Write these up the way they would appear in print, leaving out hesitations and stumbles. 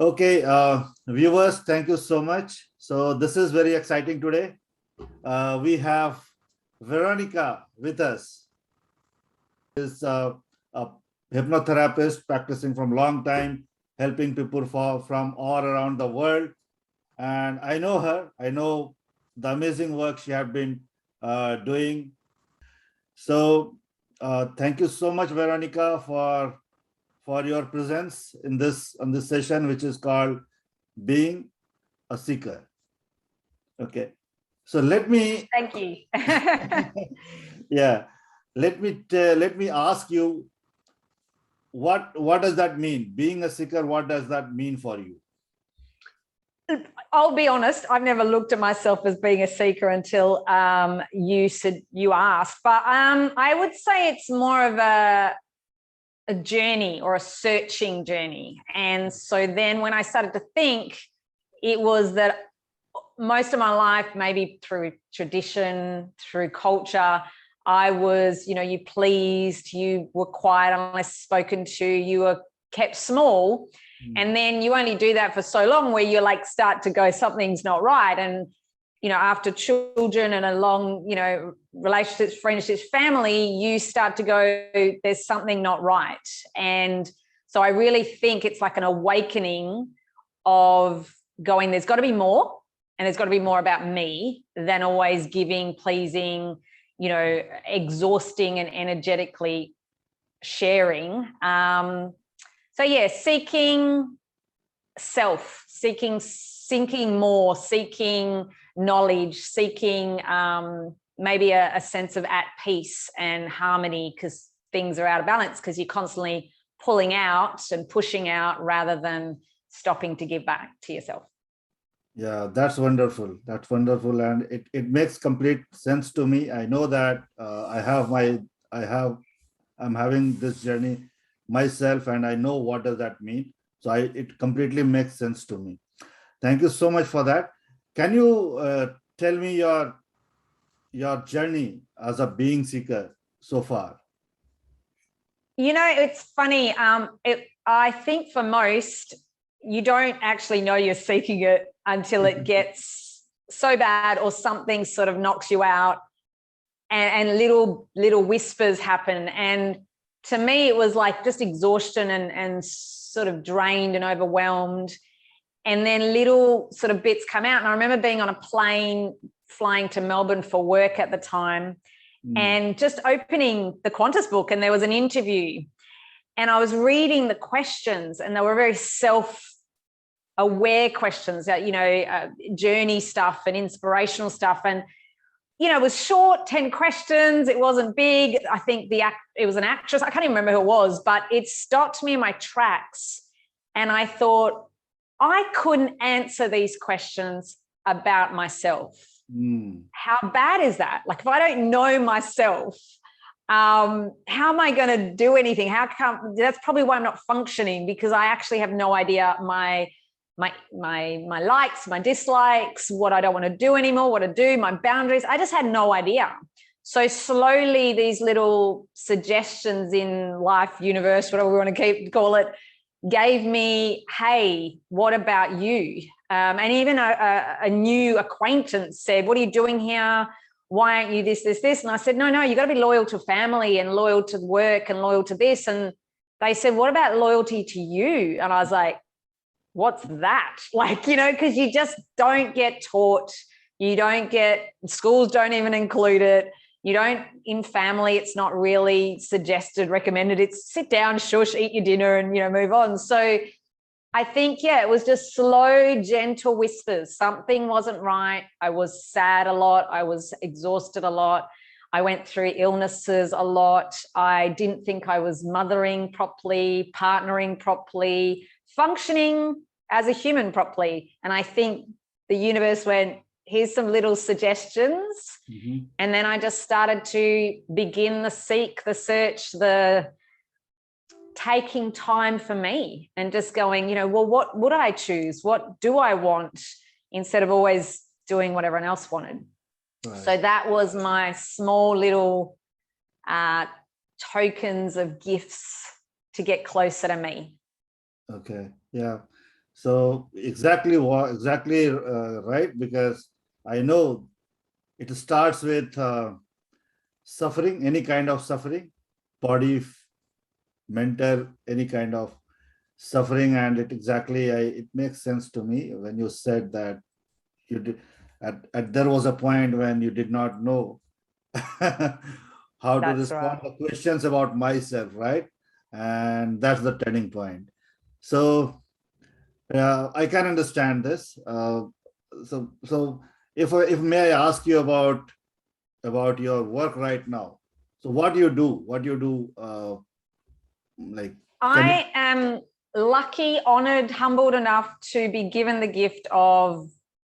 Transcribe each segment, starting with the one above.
Okay, viewers, thank you so much. So this is very exciting today. We have Veronica with us. Is a hypnotherapist practicing from long time, helping people from all around the world. And I know her. I know the amazing work she has been doing. So thank you so much, Veronica, for your presence in this on this session, which is called Being a Seeker. Okay, so let me thank you. yeah, let me ask you, what does that mean? Being a seeker, what does that mean for you? I'll be honest, I've never looked at myself as being a seeker until you asked, but I would say it's more of a journey or a searching journey. And so then when I started to think, it was that most of my life, maybe through tradition, through culture, I was, you pleased, you were quiet unless spoken to, you were kept small. And then you only do that for so long where you like start to go, something's not right. And, after children and a long, relationships, friendships, family, you start to go, there's something not right. And so I really think it's like an awakening of going, there's got to be more. And there's got to be more about me than always giving, pleasing, exhausting and energetically sharing. So yeah, seeking self, seeking more, seeking knowledge, seeking maybe a sense of at peace and harmony, because things are out of balance because you're constantly pulling out and pushing out rather than stopping to give back to yourself. Yeah, that's wonderful. That's wonderful. And it makes complete sense to me. I know that I'm having this journey myself, and I know what does that mean. So it completely makes sense to me. Thank you so much for that. Can you tell me your journey as a being seeker so far? It's funny. I think for most, you don't actually know you're seeking it until it gets so bad or something sort of knocks you out, and little whispers happen. And to me, it was like just exhaustion and sort of drained and overwhelmed. And then little sort of bits come out. And I remember being on a plane flying to Melbourne for work at the time and just opening the Qantas book, and there was an interview. And I was reading the questions, and they were very self-aware questions, journey stuff and inspirational stuff. And, it was short, 10 questions. It wasn't big. I think it was an actress. I can't even remember who it was, but it stopped me in my tracks. And I thought, I couldn't answer these questions about myself. How bad is that? Like, if I don't know myself, how am I going to do anything? That's probably why I'm not functioning, because I actually have no idea my likes, my dislikes, what I don't want to do anymore, what to do, my boundaries. I just had no idea. So slowly these little suggestions in life, universe, whatever we want to call it, gave me, hey, what about you? And even a new acquaintance said, what are you doing here? Why aren't you this? And I said, no, you got to be loyal to family and loyal to work and loyal to this. And they said, what about loyalty to you? And I was like, what's that? Like, because you just don't get taught. Schools don't even include it. You don't, in family, it's not really suggested, recommended. It's sit down, shush, eat your dinner and, move on. So I think, it was just slow, gentle whispers. Something wasn't right. I was sad a lot. I was exhausted a lot. I went through illnesses a lot. I didn't think I was mothering properly, partnering properly, functioning as a human properly. And I think the universe went, here's some little suggestions. And then I just started to begin the seek, the search, the taking time for me and just going, well, what would I choose? What do I want? Instead of always doing what everyone else wanted. Right. So that was my small little tokens of gifts to get closer to me. Okay. Yeah. So exactly right, because I know it starts with suffering, any kind of suffering, body, mental, any kind of suffering, and it makes sense to me when you said that you did there was a point when you did not know how to That's respond right. to questions about myself, right? And that's the turning point. So I can understand this. So if may I ask you about your work right now? So what do you do? What do you do? Like, can you? I am lucky, honored, humbled enough to be given the gift of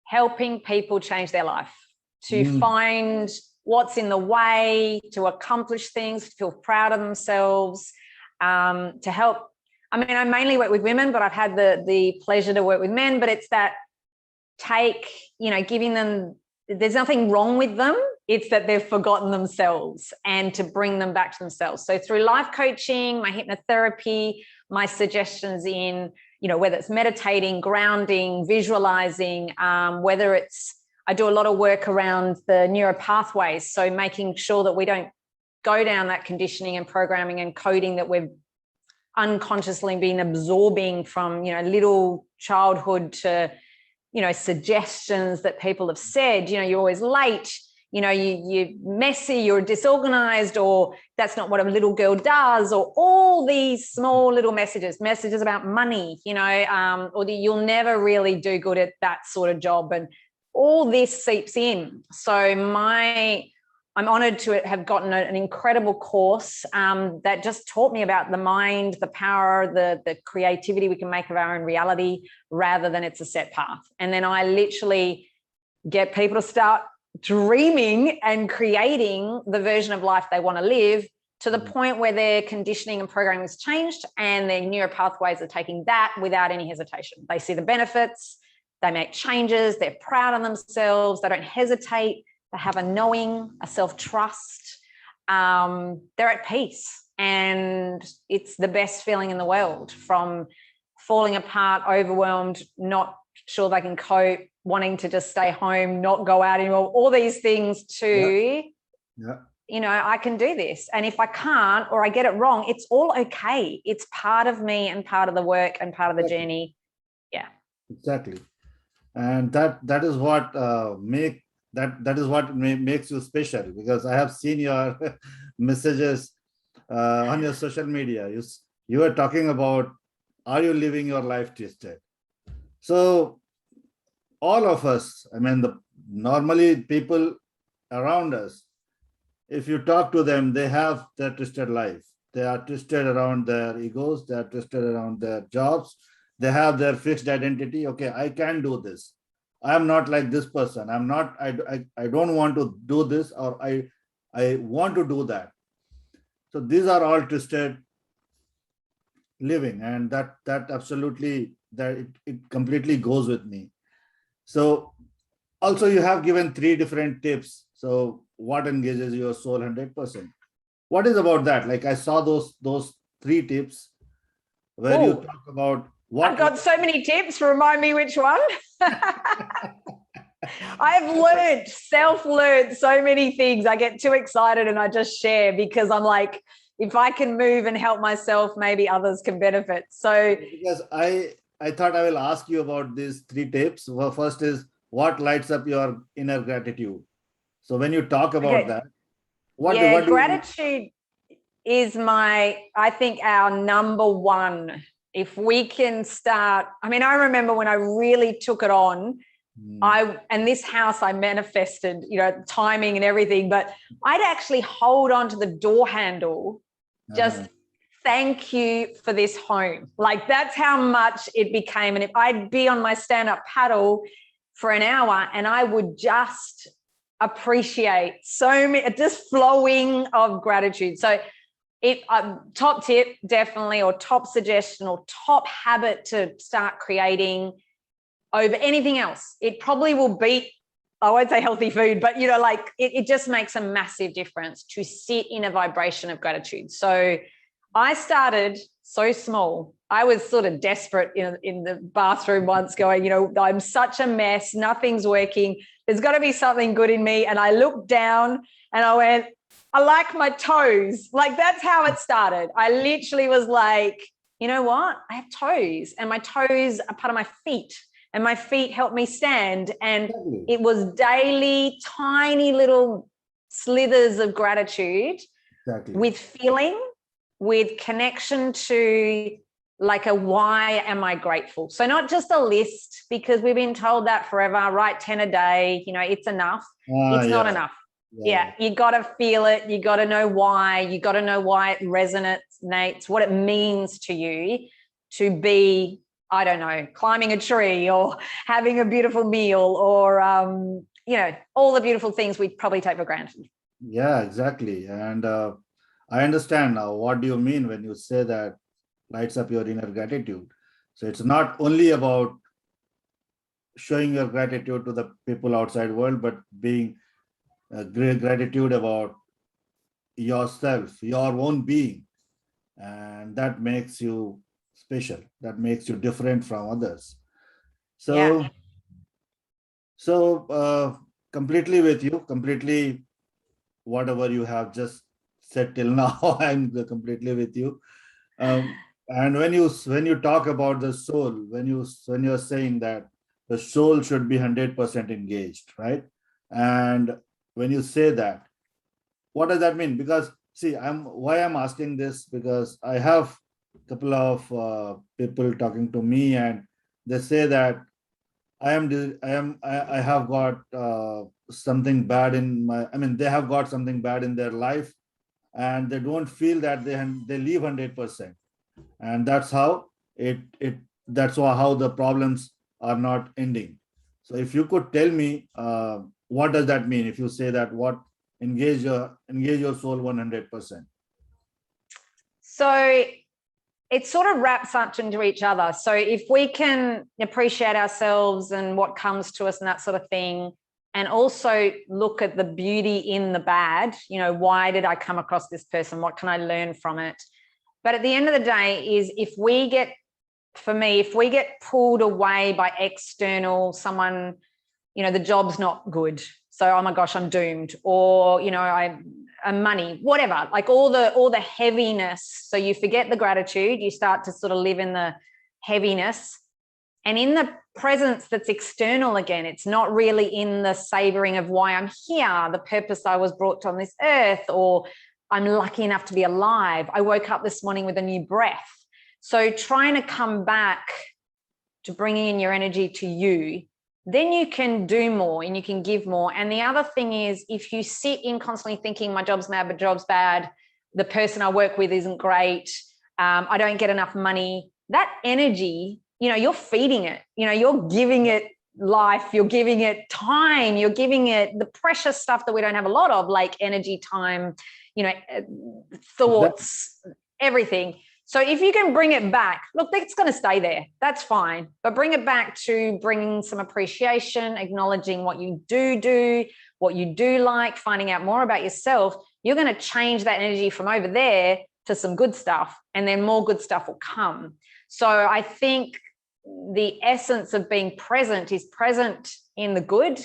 helping people change their life, to Mm, find what's in the way, to accomplish things, to feel proud of themselves, to help. I mean, I mainly work with women, but I've had the pleasure to work with men, but it's that giving them, there's nothing wrong with them. It's that they've forgotten themselves, and to bring them back to themselves. So through life coaching, my hypnotherapy, my suggestions in, whether it's meditating, grounding, visualizing, whether it's, I do a lot of work around the neuro pathways. So making sure that we don't go down that conditioning and programming and coding that we've unconsciously been absorbing from, little childhood to, suggestions that people have said, you're always late, you're messy, you're disorganized, or that's not what a little girl does, or all these small little messages about money, or that you'll never really do good at that sort of job. And all this seeps in. So I'm honored to have gotten an incredible course that just taught me about the mind, the power, the creativity we can make of our own reality, rather than it's a set path. And then I literally get people to start dreaming and creating the version of life they want to live, to the point where their conditioning and programming has changed and their neural pathways are taking that without any hesitation. They see the benefits, they make changes, they're proud of themselves, they don't hesitate. They have a knowing, a self-trust. They're at peace. And it's the best feeling in the world, from falling apart, overwhelmed, not sure they can cope, wanting to just stay home, not go out anymore, all these things to, Yeah. I can do this. And if I can't, or I get it wrong, it's all okay. It's part of me and part of the work and part of the journey. Yeah. Exactly. And that is what makes you special, because I have seen your messages on your social media. You are talking about, are you living your life twisted? So all of us, I mean, normally people around us, if you talk to them, they have their twisted life. They are twisted around their egos, they are twisted around their jobs, they have their fixed identity. Okay, I can do this, I'm not like this person, I'm not, I don't want to do this, or I want to do that. So these are all twisted living, and that absolutely, that it completely goes with me. So also you have given 3 different tips. So what engages your soul 100%? What is about that? Like, I saw those 3 tips where you Oh, talk about I've what got so many tips. Remind me which one. I've learned, self-learned so many things. I get too excited and I just share, because I'm like, if I can move and help myself, maybe others can benefit. So because I thought I will ask you about these 3 tips. Well, first is, what lights up your inner gratitude? So when you talk about okay, that, yeah, what do you? gratitude is I think our number one. If we can start, I mean, I remember when I really took it on, Hmm, and this house I manifested, timing and everything, but I'd actually hold on to the door handle, just uh-huh, thank you for this home. Like, that's how much it became. And if I'd be on my stand-up paddle for an hour and I would just appreciate so many, just flowing of gratitude. So if top tip, definitely, or top suggestion, or top habit to start creating over anything else, it probably will beat, I won't say healthy food, but it just makes a massive difference to sit in a vibration of gratitude. So I started so small. I was sort of desperate in the bathroom once going, I'm such a mess. Nothing's working. There's got to be something good in me. And I looked down and I went, I like my toes. Like, that's how it started. I literally was like, you know what? I have toes, and my toes are part of my feet, and my feet help me stand. And it was daily, tiny little slithers of gratitude with feeling, with connection to like a why am I grateful? So not just a list, because we've been told that forever, write 10 a day, it's enough. It's not enough. Yeah, you got to feel it. You got to know why. You got to know why it resonates, what it means to you to be, I don't know, climbing a tree or having a beautiful meal or, all the beautiful things we probably take for granted. Yeah, exactly. And I understand now what do you mean when you say that lights up your inner gratitude. So it's not only about showing your gratitude to the people outside world, but being great gratitude about yourself, your own being. And that makes you special. That makes you different from others. So, Yeah. completely with you, completely whatever you have just said till now, I'm completely with you. And when you talk about the soul, when you're saying that the soul should be 100% engaged, right? And when you say that, what does that mean? Because see, I'm asking this because I have a couple of people talking to me, and they say that I have got something bad in my. I mean, they have got something bad in their life, and they don't feel that they live 100%, and that's how how the problems are not ending. So if you could tell me what does that mean if you say that what engage your soul 100%. So it sort of wraps up into each other. So if we can appreciate ourselves and what comes to us and that sort of thing, and also look at the beauty in the bad, why did I come across this person? What can I learn from it? But at the end of the day is if we get pulled away by external, someone, the job's not good. So, oh my gosh, I'm doomed. Or, I'm money, whatever, like all the heaviness. So you forget the gratitude, you start to sort of live in the heaviness and in the presence that's external again. It's not really in the savoring of why I'm here, the purpose I was brought to on this earth, or I'm lucky enough to be alive. I woke up this morning with a new breath. So trying to come back to bringing in your energy to you, then you can do more and you can give more. And the other thing is, if you sit in constantly thinking my job's mad, but job's bad, the person I work with isn't great, I don't get enough money, that energy, you're feeding it, you're giving it life, you're giving it time, you're giving it the precious stuff that we don't have a lot of, like energy, time, thoughts, everything. So if you can bring it back, look, it's going to stay there. That's fine. But bring it back to bringing some appreciation, acknowledging what you do, what you do like, finding out more about yourself. You're going to change that energy from over there to some good stuff, and then more good stuff will come. So I think the essence of being present is present in the good,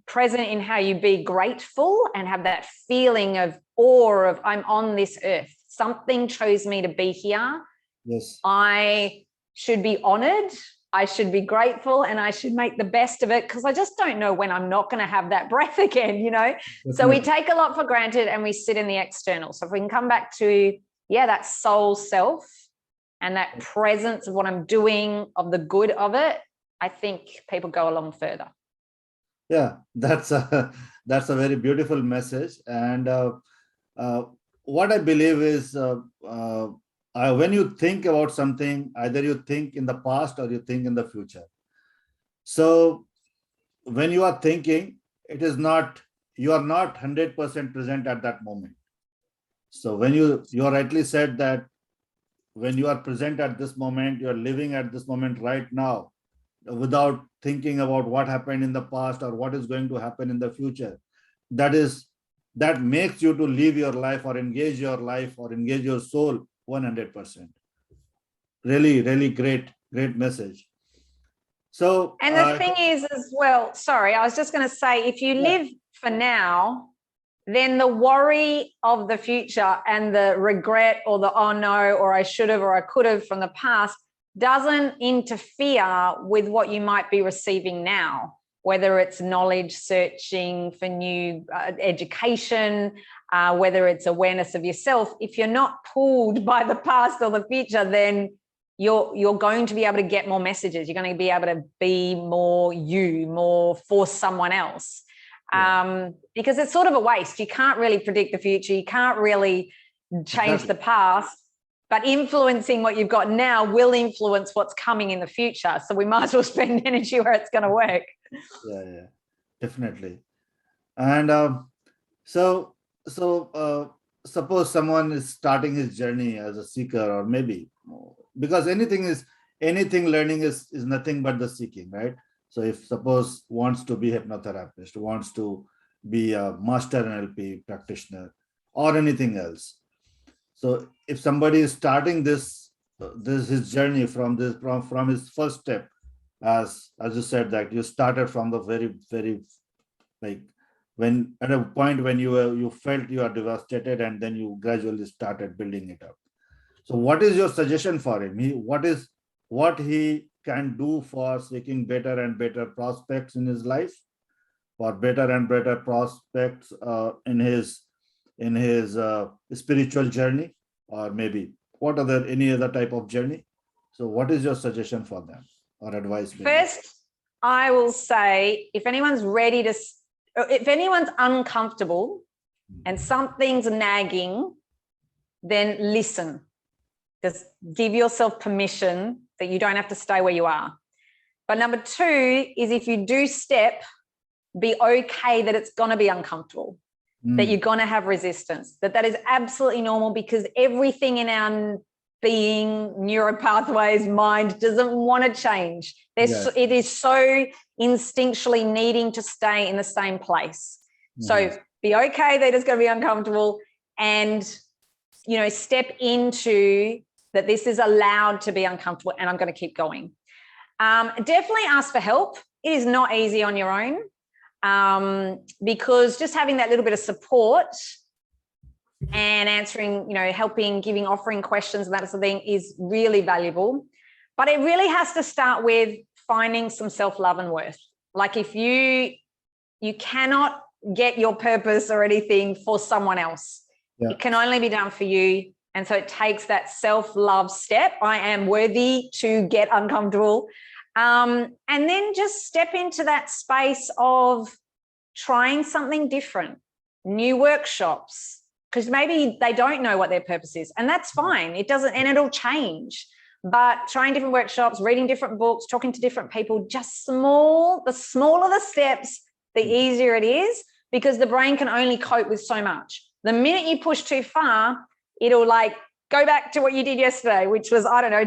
present in how you be grateful and have that feeling of awe of I'm on this earth. Something chose me to be here. Yes. I should be honored. I should be grateful, and I should make the best of it, because I just don't know when I'm not going to have that breath again, So we take a lot for granted and we sit in the external. So if we can come back to, that soul self and that presence of what I'm doing, of the good of it, I think people go along further. Yeah, that's a very beautiful message. And what I believe is when you think about something, either you think in the past or you think in the future. So when you are thinking, you are not 100% present at that moment. So when you rightly said that when you are present at this moment, you are living at this moment right now, without thinking about what happened in the past or what is going to happen in the future. That makes you to live your life or engage your soul 100%. Really, really great message. So, And the thing is as well, sorry, I was just going to say, if you live for now, then the worry of the future and the regret or the, oh no, or I should have, or I could have from the past doesn't interfere with what you might be receiving now, whether it's knowledge searching for new education, whether it's awareness of yourself. If you're not pulled by the past or the future, then you're going to be able to get more messages. You're going to be able to be more you, more for someone else. Because it's sort of a waste. You can't really predict the future. You can't really change the past, but influencing what you've got now will influence what's coming in the future. So we might as well spend energy where it's going to work. Yeah, definitely. And suppose someone is starting his journey as a seeker, or maybe because anything learning is nothing but the seeking, right? So if suppose wants to be hypnotherapist, wants to be a master NLP practitioner or anything else. So if somebody is starting this his journey from his first step, as you said, that you started from the very like when at a point when you felt you are devastated, and then you gradually started building it up. So what is your suggestion for him? What he can do for seeking better and better prospects in his life, for better and better prospects in his spiritual journey, or maybe any other type of journey? So what is your suggestion for them, or advice? First, I will say, if anyone's uncomfortable and something's nagging, then listen. Just give yourself permission that you don't have to stay where you are. But number two is, if you do step, be okay that it's going to be uncomfortable, that you're going to have resistance, that is absolutely normal, because everything in our being, neuropathways, mind doesn't want to change. It is so instinctually needing to stay in the same place. So be okay that it's going to be uncomfortable, and step into that this is allowed to be uncomfortable, and I'm going to keep going. Definitely ask for help. It is not easy on your own, because just having that little bit of support and answering, helping, giving, offering questions and that sort of thing is really valuable. But it really has to start with finding some self-love and worth. Like, if you cannot get your purpose or anything for someone else. It can only be done for you. And so it takes that self-love step. I am worthy to get uncomfortable. And then just step into that space of trying something different, new workshops, because maybe they don't know what their purpose is, and that's fine. It doesn't, and it'll change. But trying different workshops, reading different books, talking to different people, just the smaller the steps, the easier it is, because the brain can only cope with so much. The minute you push too far, it'll go back to what you did yesterday, which was, I don't know,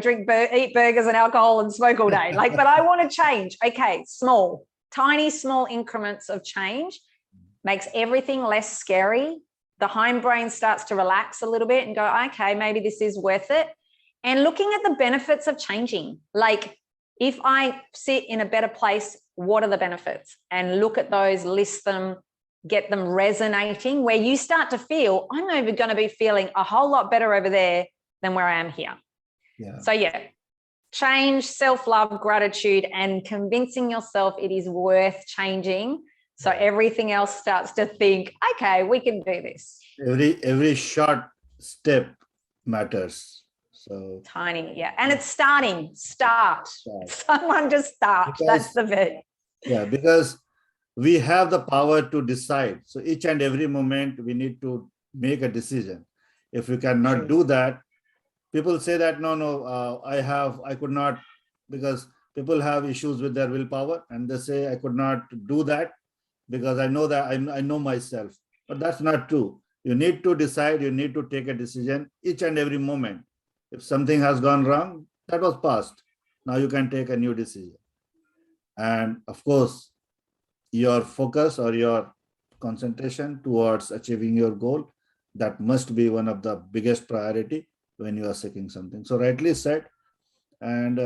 eat burgers and alcohol and smoke all day. But I want to change. Okay, tiny, small increments of change makes everything less scary. The hindbrain starts to relax a little bit and go, okay, maybe this is worth it. And looking at the benefits of changing. If I sit in a better place, what are the benefits? And look at those, list them, get them resonating, where you start to feel, I'm even going to be feeling a whole lot better over there than where I am here. So change, self-love, gratitude, and convincing yourself it is worth changing. So everything else starts to think, okay, we can do this. Every short step matters. So tiny, and it's start. Someone just start. That's the bit. Because we have the power to decide. So each and every moment we need to make a decision. If we cannot do that, people say that I could not, because people have issues with their willpower, and they say I could not do that because I know that I know myself. But that's not true. You need to decide, you need to take a decision each and every moment. If something has gone wrong, that was past. Now you can take a new decision. And of course, your focus or your concentration towards achieving your goal, that must be one of the biggest priority. when you are seeking something. So rightly said. And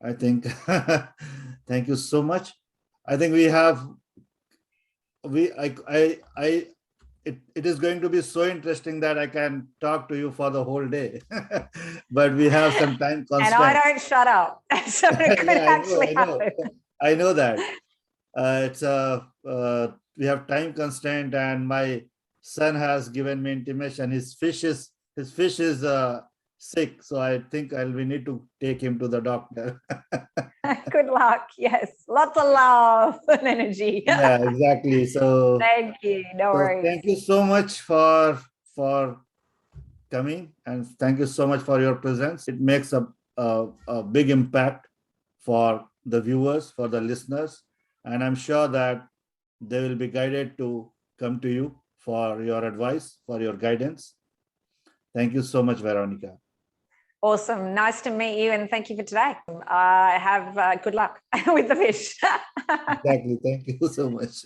I think thank you so much. I think it is going to be so interesting that I can talk to you for the whole day. But we have some time And I constraint. don't shut up. So it could Yeah, actually I know. happen. I know that. It's we have time constraint, and my son has given me intimation. His fish is sick, so I think we need to take him to the doctor. Good luck. Yes. Lots of love and energy. Yeah, exactly. So Thank you. No so worries. thank you so much for coming, and thank you so much for your presence. It makes a big impact for the viewers, for the listeners, and I'm sure that they will be guided to come to you for your advice, for your guidance. Thank you so much, Veronica. Awesome. Nice to meet you. And thank you for today. Have good luck with the fish. Exactly. Thank you so much.